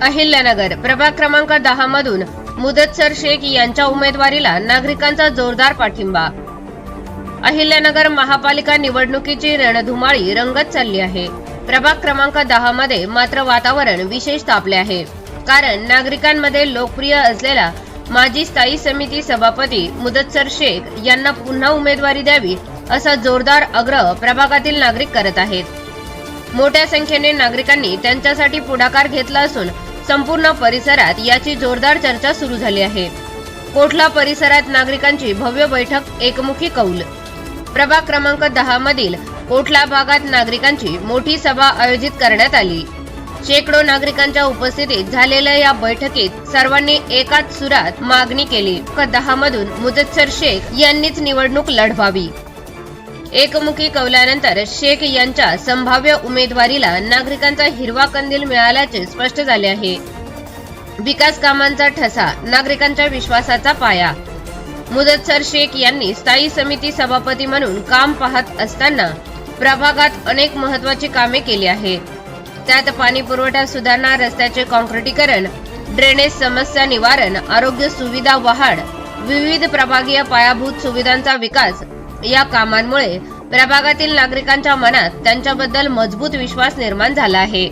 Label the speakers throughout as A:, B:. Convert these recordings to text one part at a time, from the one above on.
A: अहिल्यानगर प्रभाग क्रमांक 10 मधून मुदस्सर शेख यांच्या उमेदवारीला नागरिकांचा जोरदार पाठिंबा। अहिल्यानगर महापालिका निवडणुकीची रणधुमाळी रंगत चालली आहे। प्रभाग क्रमांक 10 मध्ये मात्र वातावरण विशेष तापले आहे, कारण नागरिकांमध्ये लोकप्रिय असलेला माजी स्थायी समिती सभापती मुदस्सर शेख यांना पुन्हा उमेदवारी द्यावी असा जोरदार आग्रह प्रभागातील नागरिक करत आहेत। मोठ्या संख्येने नागरिकांनी त्यांच्यासाठी पुढाकार घेतला असून संपूर्ण परिसरात याची जोरदार चर्चा सुरू झाली आहे। कोठला परिसरात नागरिकांची भव्य बैठक, एकमुखी कौल। प्रभाग क्रमांक 10 मधील कोठला भागात नागरिकांची मोठी सभा आयोजित करण्यात आली। शेकडो नागरिकांच्या उपस्थितीत झालेल्या या बैठकीत सर्वांनी एकाच सुरात मागणी केली की 10 मधून मुदस्सर शेख यांनीच निवडणूक लढवावी। एकमुखी कौलानंतर शेख यांच्या संभाव्य उमेदवारीला नागरिकांचा हिरवा कंदील मिळाल्याचे स्पष्ट झाले आहे। विकास कामांचा ठसा, नागरिकांच्या विश्वासाचा पाया। मुदस्सर शेख यांनी स्थायी समिती सभापती म्हणून काम पाहत असताना प्रभागात अनेक महत्त्वाची कामे केली आहेत। त्यात पाणी पुरवठा सुधारणा, रस्त्याचे काँक्रिटीकरण, ड्रेनेज समस्या निवारण, आरोग्य सुविधा वाढ, विविध प्रभागीय पायाभूत सुविधांचा विकास या कामांमुळे प्रभागातील नागरिकांच्या मनात त्यांच्याबद्दल मजबूत विश्वास निर्माण झाला आहे।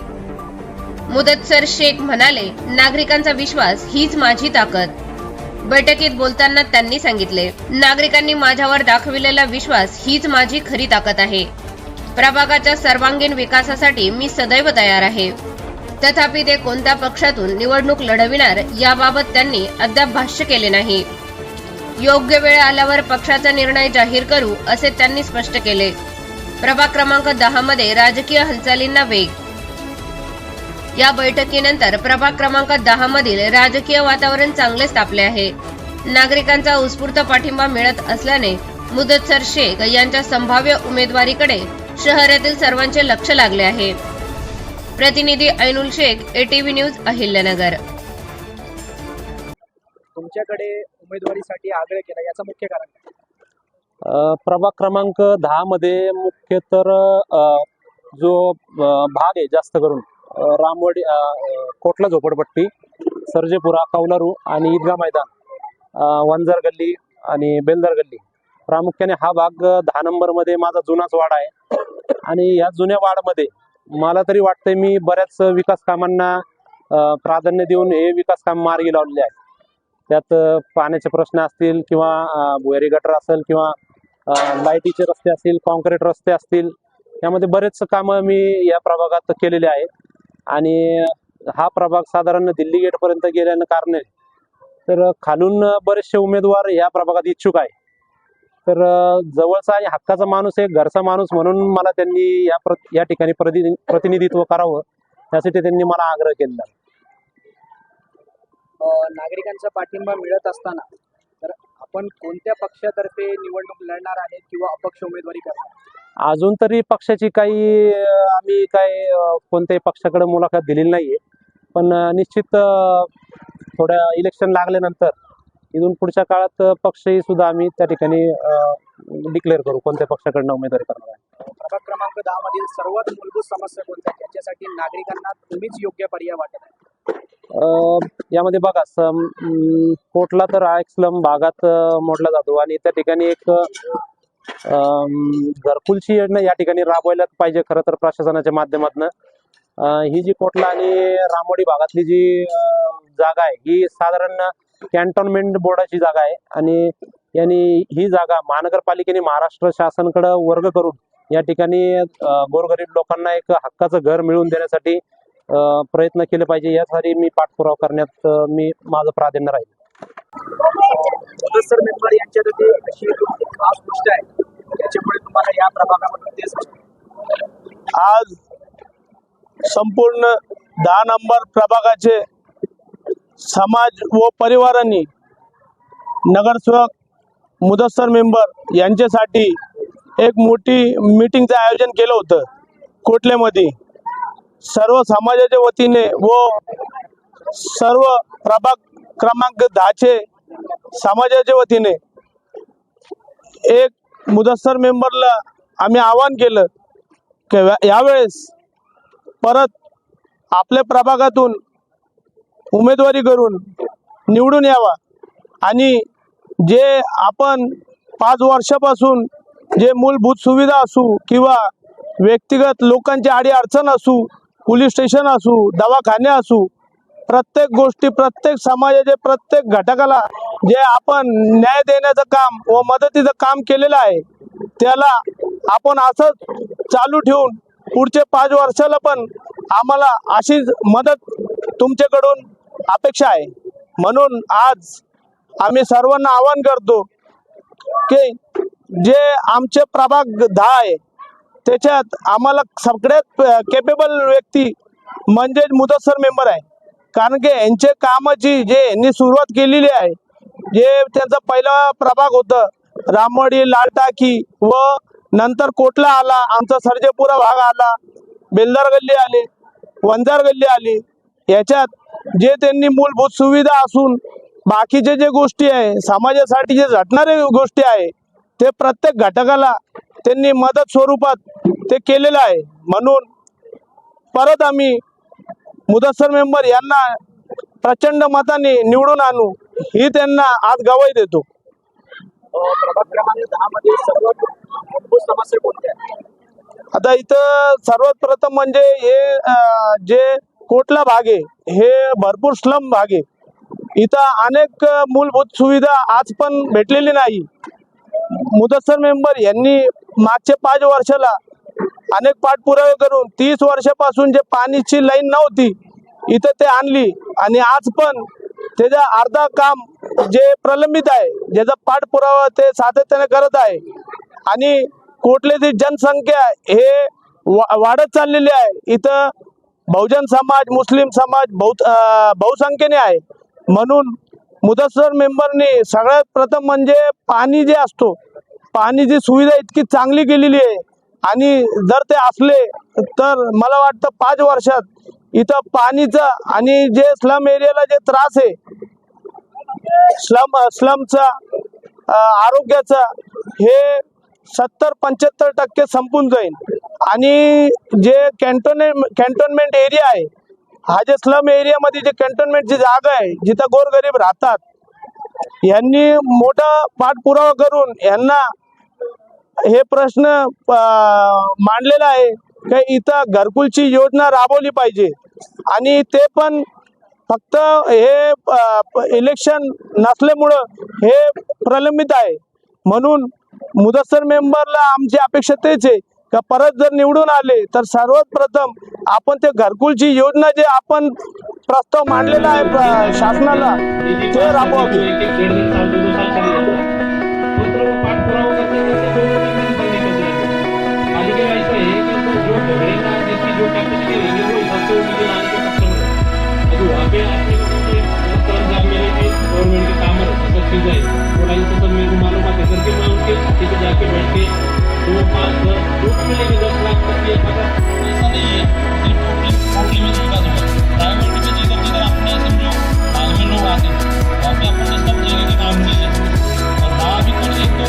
A: मुदस्सर शेख म्हणाले, नागरिकांचा विश्वास हीच माझी ताकद। बैठकीत बोलताना त्यांनी सांगितले, नागरिकांनी माझ्यावर दाखविलेला विश्वास हीच माझी खरी ताकद आहे। प्रभागाच्या सर्वांगीण विकासासाठी मी सदैव तयार आहे। तथापि ते कोणत्या पक्षातून निवडणूक लढविणार याबाबत त्यांनी अद्याप भाष्य केले नाही। योग्य वेळ आल्यावर पक्षाचा निर्णय जाहीर करू असे त्यांनी स्पष्ट केले। प्रभाग क्रमांक 10 मध्ये राजकीय हालचालींना वेग। या बैठकीनंतर प्रभाग क्रमांक 10 मधील राजकीय वातावरण चांगलेच तापले आहे। नागरिकांचा उत्स्फूर्त पाठिंबा मिळत असल्याने मुदस्सर शेख यांच्या संभाव्य उमेदवारीकडे शहरातील सर्वांचे लक्ष लागले आहे। प्रतिनिधी ऐनुल शेख, ATV न्यूज, अहिल्यानगर।
B: तुमच्याकडे उमेदवारीसाठी आग्रह केला, याचं मुख्य कारण काय?
C: प्रभाग क्रमांक 10 मध्ये मुख्य तर जो भाग आहे जास्त करून रामवाडी, कोटला झोपडपट्टी, सर्जेपुरा, कौलारू आणि ईदगाह मैदान, वंजार गल्ली आणि बेलदार गल्ली, प्रामुख्याने हा भाग 10 नंबर मध्ये माझा जुनाच वाडा आहे। आणि या जुन्या वाड्यामध्ये मला तरी वाटतंय मी बऱ्याच विकास कामांना प्राधान्य देऊन हे विकास काम मार्गी लावलेले आहे। त्यात पाण्याचे प्रश्न असतील किंवा भुयारी गटर असेल किंवा लाईटीचे रस्ते असतील, कॉन्क्रीट रस्ते असतील, यामध्ये बरेच कामं मी या प्रभागात केलेले आहेत। आणि हा प्रभाग साधारण दिल्ली गेट पर्यंत गेल्यानं कारण तर खालून बरेचसे उमेदवार या प्रभागात इच्छुक आहे। तर जवळचा आणि हक्काचा माणूस, एक घरचा माणूस म्हणून मला त्यांनी या ठिकाणी प्रतिनिधित्व करावं, यासाठी त्यांनी मला आग्रह केला।
B: नागरिकांचा पाठिंबा मिळत असताना तर आपण कोणत्या पक्षातर्फे निवडणूक लढणार आहे किंवा अपक्ष उमेदवारी करणार?
C: अजून तरी पक्षाची आम्ही कोणत्याही पक्षाकडे मुलाखत दिलेली नाहीये, पण निश्चित थोड्या इलेक्शन लागल्यानंतर इथून पुढच्या काळात पक्षही सुद्धा आम्ही त्या ठिकाणी डिक्लेअर करू कोणत्या पक्षाकडनं उमेदवारी करणार आहे।
B: प्रभाग क्रमांक 10 मधील सर्वात मूलभूत समस्या कोणत्या, याच्यासाठी नागरिकांना तुम्हीच योग्य पर्याय वाटत आहे?
C: यामध्ये बघा, कोटला तर स्लम भागात मोडला जातो आणि त्या ठिकाणी एक घरकुलची योजना या ठिकाणी राबवायला पाहिजे खरं तर प्रशासनाच्या माध्यमातून। ही जी कोटला आणि रामवाडी भागातली जी जागा आहे ही साधारण कॅन्टोन्मेंट बोर्डाची जागा आहे आणि ही जागा महानगरपालिकेने महाराष्ट्र शासनाकडे वर्ग करून या ठिकाणी गोरगरीब लोकांना एक हक्काचं घर मिळवून देण्यासाठी प्रयत्न केले पाहिजे, यासाठी मी पाठपुरावा करण्यात माझं प्राधान्य राहील।
B: मुदस्सर मेंबर यांच्यासाठी अशी खास गोष्ट आहे त्याच्यामुळे तुम्हाला या प्रभागामध्ये तेच
D: आज संपूर्ण 10 नंबर प्रभागाचे समाज व परिवारांनी नगरसेवक मुदस्सर मेंबर यांच्यासाठी एक मोठी मीटिंगचं आयोजन केलं होतं कोटल्यामध्ये। सर्व समाजाच्या वतीने व सर्व प्रभाग क्रमांक 10चे समाजाच्या वतीने एक मुदस्सर मेंबरला आम्ही आवाहन केलं की यावेळेस परत आपल्या प्रभागातून उमेदवारी करून निवडून यावा आणि जे आपण 5 वर्षापासून जे मूलभूत सुविधा असू किंवा व्यक्तिगत लोकांची अडीअडचण असू, पोलीस स्टेशन असू, दवाखाने असू, प्रत्येक गोष्टी प्रत्येक समाजाचे प्रत्येक घटकाला जे आपण न्याय देण्याचं काम व मदतीचं काम केलेलं आहे त्याला आपण असंच चालू ठेवून पुढचे 5 वर्षाला पण आम्हाला अशीच मदत तुमच्याकडून अपेक्षा आहे. म्हणून आज आम्ही सर्वांना आवाहन करतो की जे आमचे प्रभाग 10 आहे त्याच्यात आम्हाला सगळ्यात केपेबल व्यक्ती म्हणजे मुदस्सर मेंबर आहे. कारण की यांचे कामाची जे यांनी सुरुवात केलेली आहे, जे त्यांचा पहिला प्रभाग होतं रामवाडी, लालटाकी व नंतर कोटला आला, आमचा सर्जेपुरा भाग आला, बेलदार गल्ली आली, वंजार गल्ली आली. याच्यात जे त्यांनी मूलभूत सुविधा असून बाकीचे जे गोष्टी आहे समाजासाठी जे झटणारे गोष्टी आहे ते प्रत्येक घटकाला त्यांनी मदत स्वरूपात ते केलेलं आहे. म्हणून परत आम्ही मुदस्सर मेंबर यांना प्रचंड मताने निवडून आणू ही त्यांना आज गवाही देतो.
B: प्रभाग क्रमांक 10 मध्ये सर्वात मूलभूत समस्या कोणत्या आहेत?
D: आता इथं सर्वात प्रथम म्हणजे हे जे कोटला भाग आहे हे भरपूर स्लम भाग आहे. इथं अनेक मूलभूत सुविधा आज पण भेटलेली नाही. मुदस्सर मेंबर यांनी मागच्या 5 वर्षाला अनेक पाठपुरावे करून 30 वर्षापासून जे पाणीची लाईन नव्हती इथं ते आणली आणि आज पण त्याचा अर्धा काम जे प्रलंबित आहे ज्याचा पाठपुरावा ते सातत्याने करत आहे. आणि कोटल्याची जनसंख्या हे वाढत चाललेली आहे. इथं बहुजन समाज, मुस्लिम समाज बहुसंख्येने आहे. म्हणून मुदस्सर मेंबरने सगळ्यात प्रथम म्हणजे पाणी जे असतो पाणीची सुविधा इतकी चांगली केलेली आहे आणि जर ते असले तर मला वाटतं 5 वर्षात इथं पाणीचं आणि जे स्लम एरियाला जे त्रास आहे स्लमचा आरोग्याचा हे 70-75% संपून जाईल. आणि जे कॅन्टोन्मेंट एरिया आहे हा जे स्लम एरियामध्ये जे कॅन्टोन्मेंटची जागा आहे जिथं गोरगरीब राहतात यांनी मोठा पाठपुरावा करून यांना हे प्रश्न मांडलेला आहे की इथं घरकुलची योजना राबवली पाहिजे. आणि ते पण फक्त हे इलेक्शन नसल्यामुळं हे प्रलंबित आहे. म्हणून मुदस्सर मेंबरला आमची अपेक्षा तेच आहे का परत जर निवडून आले तर सर्वात प्रथम आपण ते घरकुलची योजना जे आपण प्रस्ताव मांडलेला आहे शासनाला ते राबवावी.
E: प्राइवेट में जी करके अगर आपने समझो आप भी अपने सब जगह के काम नहीं है और वहाँ भी कुछ एक दो